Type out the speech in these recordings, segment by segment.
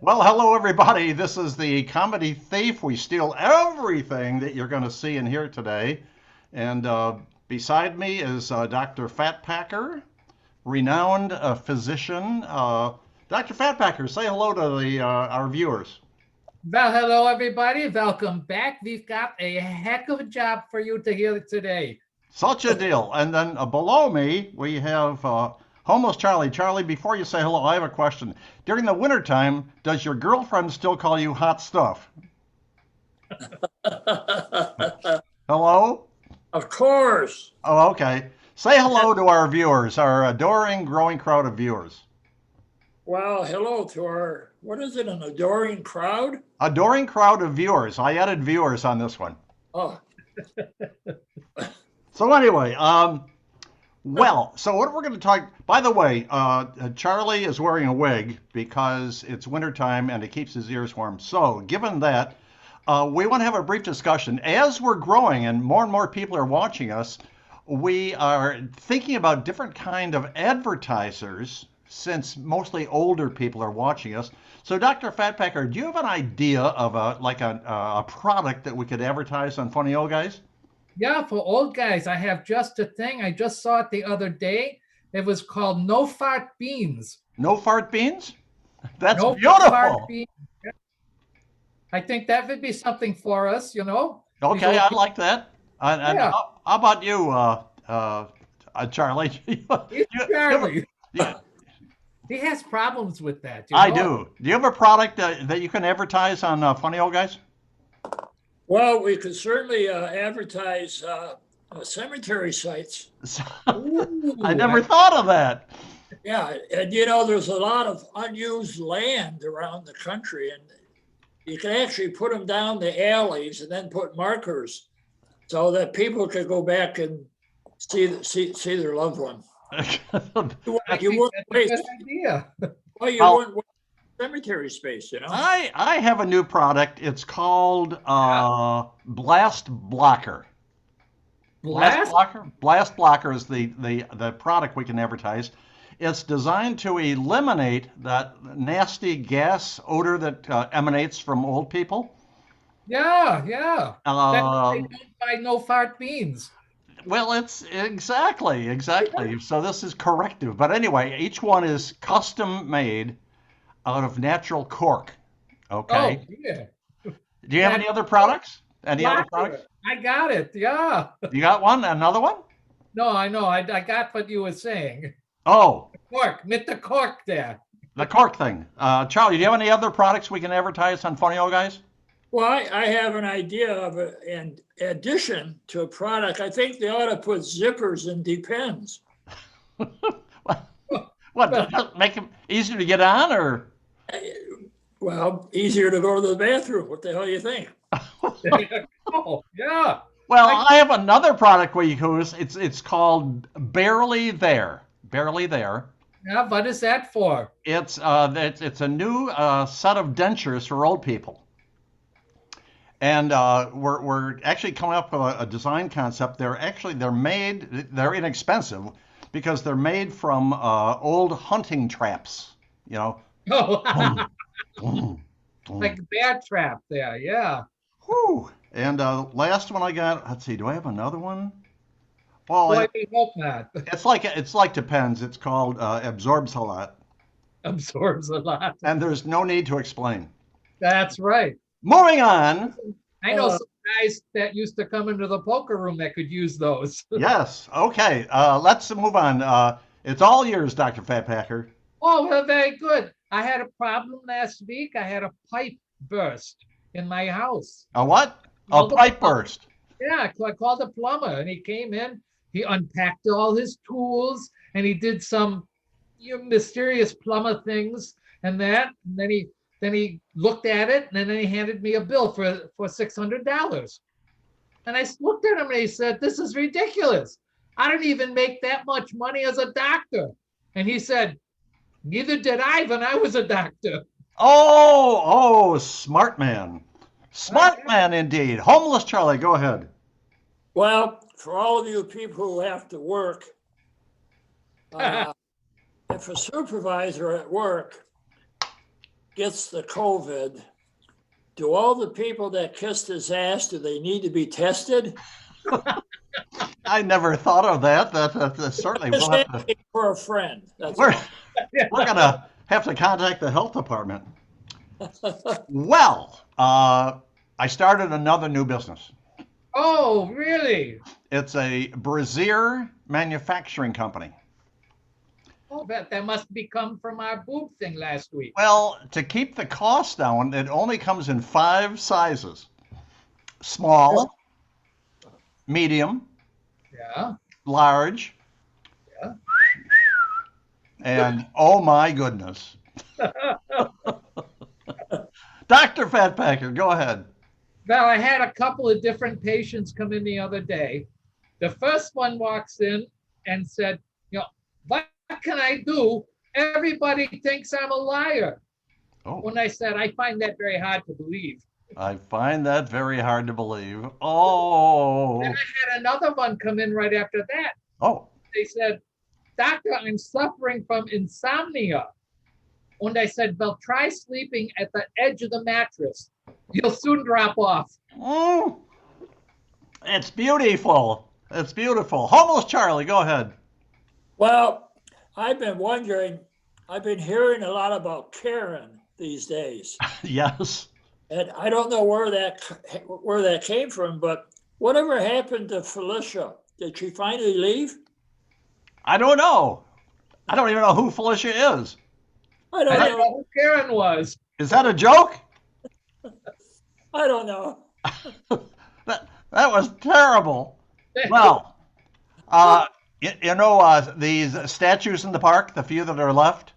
Well, hello everybody. This is the Comedy Thief. We steal everything that you're going to see and hear today. And beside me is Dr. Fat Packer, renowned physician. Dr. Fat Packer, say hello to the our viewers. Well, hello, everybody. Welcome back. We've got a heck of a job for you to hear today. Such a deal. And then below me, we have Homeless Charlie. Charlie, before you say hello, I have a question. During the wintertime, does your girlfriend still call you hot stuff? Hello? Of course. Oh, okay. Say hello to our viewers, our adoring, growing crowd of viewers. Well, hello to our, what is it, an adoring crowd? Adoring crowd of viewers. I added viewers on this one. Oh, So anyway, so what we're going to talk. By the way, Charlie is wearing a wig because it's wintertime and it keeps his ears warm. So given that, we want to have a brief discussion. As we're growing and more people are watching us, we are thinking about different kind of advertisers since mostly older people are watching us. So, Dr. Fatpacker, do you have an idea of a product that we could advertise on Funny Old Guys? Yeah, for old guys, I have just a thing. I just saw it the other day. It was called No Fart Beans. No fart beans? That's No Fart beautiful. Beans. I think that would be something for us. These Okay, old I people. like that. And Yeah, how about you, Charlie? it's Have Charlie. yeah, He has problems with that, you I know. do. Do you have a product that you can advertise on Funny Old Guys? well, we could certainly advertise cemetery sites. I Ooh, never thought of that. Yeah, and there's a lot of unused land around the country, and you can actually put them down the alleys and then put markers so that people could go back and see their loved one. I You think wouldn't that's a waste, good idea. well, you Well, wouldn't waste cemetery space. I have a new product. It's called Blast Blocker. Blast? Blast Blocker is the product we can advertise. It's designed to eliminate that nasty gas odor that emanates from old people. Yeah, yeah. That's what they Um, don't buy No Fart Beans. well, it's exactly. So this is corrective. But anyway, each one is custom made out of natural cork. Oh, Okay. yeah. Do you have That any other products? Any other products? blocker. I got it. Yeah. You got one? Another one? No, I know. I got what you were saying. Oh, Cork, mit the cork there. the cork thing. Charlie, do you have any other products we can advertise on Funny Old Guys? Well, I have an idea of an addition to a product. I think they ought to put zippers in Depends. What, does that make it easier to get on or? Well, easier to go to the bathroom. What the hell do you think? Oh, yeah. Well, I have another product we use. It's called Barely There. Barely There. Yeah, what is that for? It's a new set of dentures for old people. And we're actually coming up with a design concept. They're inexpensive because they're made from old hunting traps. You know, Oh, boom, boom, like boom. a bear trap there. Yeah. Whew. And last one I got. Let's see. Do I have another one? Well, Boy, we hope not. it's like Depends. It's called Absorbs a lot, Absorbs a lot. and there's no need to explain. That's right. Moving on. I know some guys that used to come into the poker room that could use those. Yes. Okay. Let's move on. It's all yours, Dr. Fatpacker. Oh, well, very good. I had a problem last week. I had a pipe burst in my house. A what? A Called the pipe plumber. burst. Yeah, I called the plumber and he came in. He unpacked all his tools and he did some mysterious plumber things and that. And then he looked at it and then he handed me a bill for $600. And I looked at him and he said, "This is ridiculous. I don't even make that much money as a doctor." And he said, "Neither did I when I was a doctor." Smart man. Oh, Smart man indeed. Homeless Charlie, go ahead. Well, for all of you people who have to work, yeah. if a supervisor at work gets the COVID, do all the people that kissed his ass, do they need to be tested? I never thought of that. That certainly Just we'll have to. asking for a friend. That's We're, all. we're gonna have to contact the health department. Well, I started another new business. Oh, really? It's a brassiere manufacturing company. Oh, that must be come from our boob thing last week. Well, to keep the cost down, it only comes in 5 sizes: small, medium, Yeah. large, Yeah. and oh my goodness. Dr. Fatpacker, go ahead. Well, I had a couple of different patients come in the other day. The first one walks in and said, what can I do? Everybody thinks I'm a liar. Oh, When I said, I find that very hard to believe. I find that very hard to believe. Oh, Then I had another one come in right after that. oh, They said, Doctor, I'm suffering from insomnia. And I said, well, try sleeping at the edge of the mattress. You'll soon drop off. mm, it's beautiful. It's beautiful. Homeless Charlie, go ahead. Well, I've been wondering, I've been hearing a lot about Karen these days. Yes. And I don't know where that came from, but whatever happened to Felicia? Did she finally leave? I don't know. I don't even know who Felicia is. I don't I don't know. know who Karen was. Is that a joke? I don't know. That was terrible. Well, these statues in the park, the few that are left,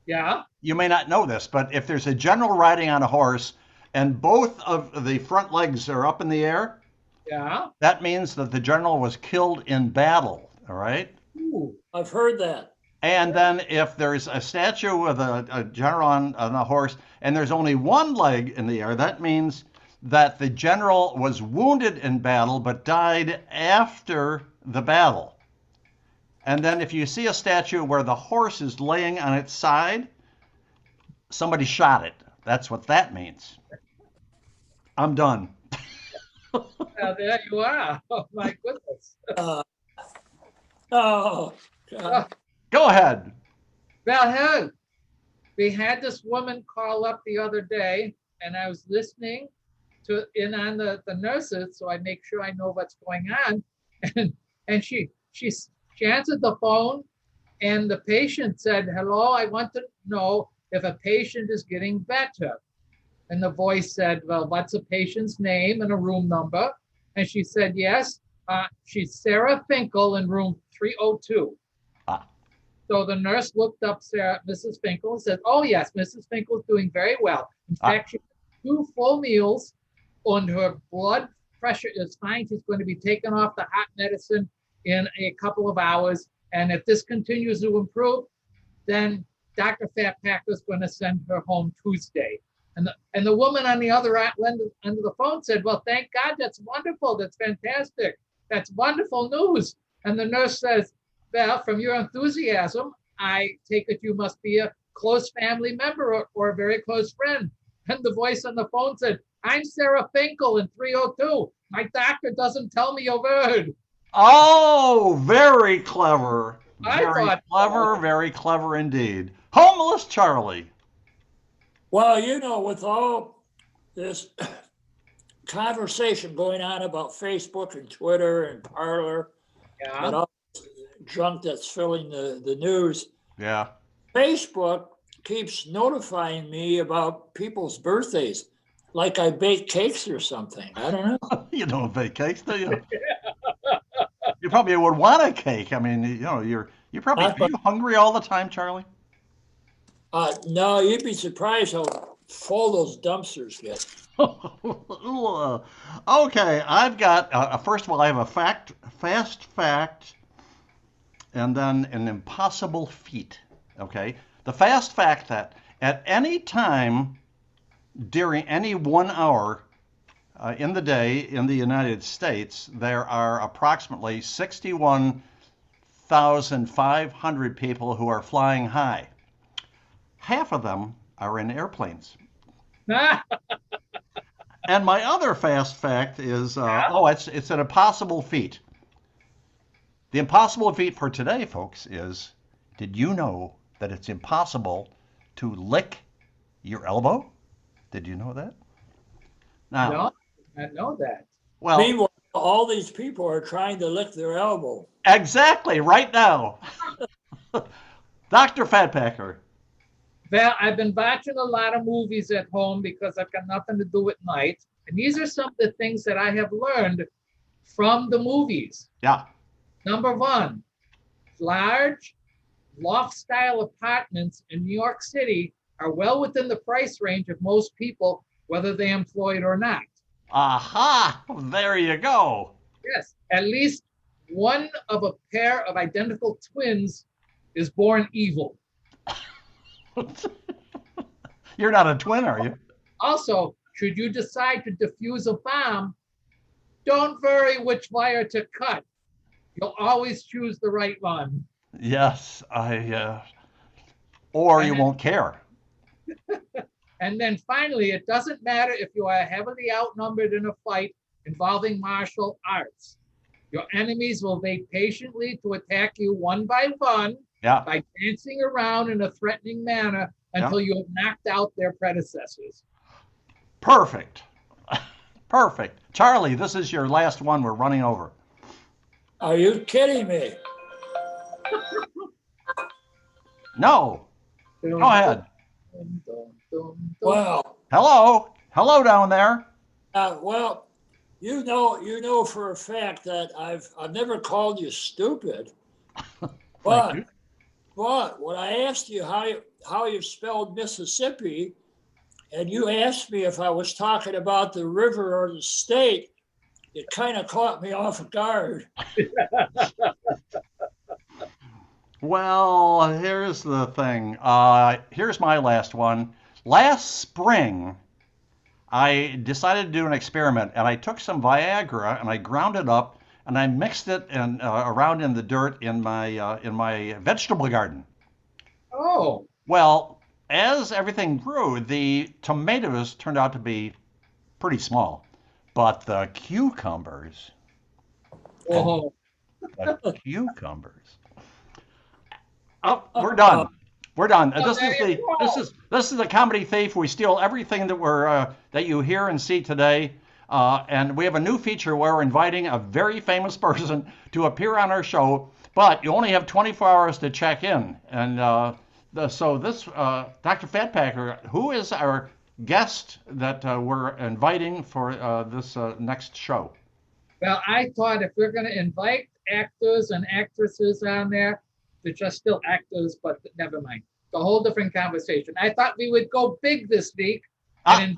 Yeah. you may not know this, but if there's a general riding on a horse and both of the front legs are up in the air, Yeah. that means that the general was killed in battle, all right? Ooh. I've heard that. And then if there's a statue with a general on a horse and there's only one leg in the air, that means that the general was wounded in battle but died after the battle. And then if you see a statue where the horse is laying on its side, somebody shot it. That's what that means. I'm done. Well, there you are. Oh, my goodness. Oh, God. Go ahead. Well, hey, we had this woman call up the other day, and I was listening in on the nurses, so I make sure I know what's going on. And she answered the phone, and the patient said, "Hello, I want to know if a patient is getting better." And the voice said, "Well, what's a patient's name and a room number?" And she said, "Yes, she's Sarah Finkel in room 302." Ah. So the nurse looked up Mrs. Finkel and said, "Oh yes, Mrs. Finkel is doing very well. In fact, she had 2 full meals, and her blood pressure is fine. She's going to be taken off the hot medicine in a couple of hours. And if this continues to improve, then Dr. Fatpacker is going to send her home Tuesday." And the woman on the other end of the phone said, "Well, thank God, that's wonderful. That's fantastic. That's wonderful news." And the nurse says, "Well, from your enthusiasm, I take it you must be a close family member or a very close friend." And the voice on the phone said, "I'm Sarah Finkel in 302. My doctor doesn't tell me a word." Oh, very clever. I Very thought clever, so. very clever indeed. Homeless Charlie. Well, with all this conversation going on about Facebook and Twitter and Parler and Yeah. all this junk that's filling the news, Yeah. Facebook keeps notifying me about people's birthdays, like I bake cakes or something. I don't know. You don't bake cakes, do you? You probably would want a cake. I mean, you're probably, are you hungry all the time, Charlie? No, you'd be surprised how full those dumpsters get. Okay, I've got, first of all, I have a fast fact, and then an impossible feat. Okay, the fast fact that at any time during any 1 hour in the day in the United States, there are approximately 61,500 people who are flying high. Half of them are in airplanes. Ah, And my other fast fact is, it's an impossible feat. The impossible feat for today, folks, is, did you know that it's impossible to lick your elbow? Did you know that? Now, no, I know that. well, Meanwhile, all these people are trying to lick their elbow. exactly right now. Dr. Fatpacker. Well, I've been watching a lot of movies at home because I've got nothing to do at night. And these are some of the things that I have learned from the movies. Yeah. Number one, large loft style apartments in New York City are well within the price range of most people, whether they're employed or not. Aha! There you go. Yes, at least one of a pair of identical twins is born evil. You're not a twin, are you? Also, should you decide to defuse a bomb, don't worry which wire to cut. You'll always choose the right one. Yes, or you And won't care. And then finally, it doesn't matter if you are heavily outnumbered in a fight involving martial arts. Your enemies will wait patiently to attack you one by one Yeah. by dancing around in a threatening manner until you have knocked out their predecessors. Perfect. Perfect. Charlie, this is your last one. We're running over. Are you kidding me? No. Go ahead. Well, Hello. Hello down there. well, you know for a fact that I've never called you stupid. Thank you. But when I asked you how you spelled Mississippi, and you asked me if I was talking about the river or the state, it kind of caught me off guard. Well, here's the thing. Here's my last one. Last spring, I decided to do an experiment, and I took some Viagra and I ground it up and I mixed it around in the dirt in my vegetable garden. Oh, Well, as everything grew, the tomatoes turned out to be pretty small, but the cucumbers, oh, the cucumbers. Oh, we're done. We're done. This is the comedy thief. We steal everything that you hear and see today. And we have a new feature where we're inviting a very famous person to appear on our show, but you only have 24 hours to check in. And Dr. Fatpacker, who is our guest that we're inviting for this next show? well, I thought if we're going to invite actors and actresses on there, they're just still actors, but never mind. It's a whole different conversation. I thought we would go big this week and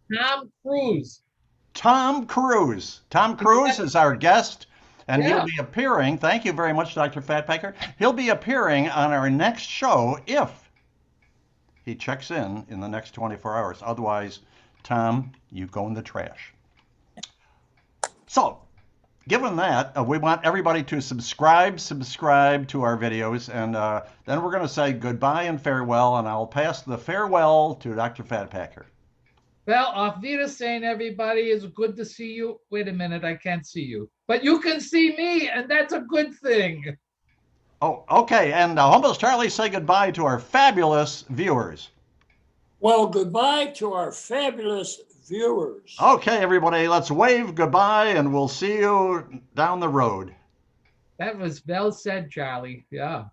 invite Tom Cruise. Tom Cruise. Tom Cruise is our guest, and Yeah. he'll be appearing. Thank you very much, Dr. Fatpacker. He'll be appearing on our next show if he checks in the next 24 hours. Otherwise, Tom, you go in the trash. So, given that, we want everybody to subscribe to our videos, and then we're going to say goodbye and farewell, and I'll pass the farewell to Dr. Fatpacker. Well, auf Wiedersehen, everybody. It's good to see you. Wait a minute, I can't see you. But you can see me, and that's a good thing. Oh, okay. And Humbles Charlie, say goodbye to our fabulous viewers. Well, goodbye to our fabulous viewers. Okay, everybody, let's wave goodbye, and we'll see you down the road. That was well said, Charlie. Yeah.